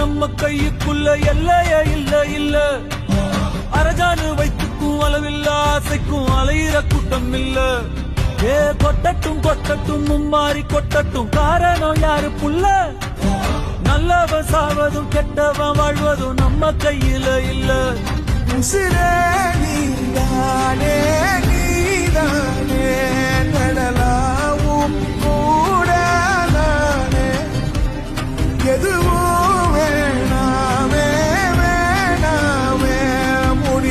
நம்ம கையுக்குள்ள எல்லைய இல்ல இல்ல அரஜானு வைத்துக்கும் அளவில்ல ஆசைக்கும் அலையிற கூட்டம் இல்ல ஏ கொட்டட்டும் கொட்டட்டும் மும்மாறி கொட்டட்டும் காரணம் யாரு புள்ள நல்லவன் சாவதும் கெட்டவன் வாழ்வதும் நம்ம கையில இல்ல உசிரே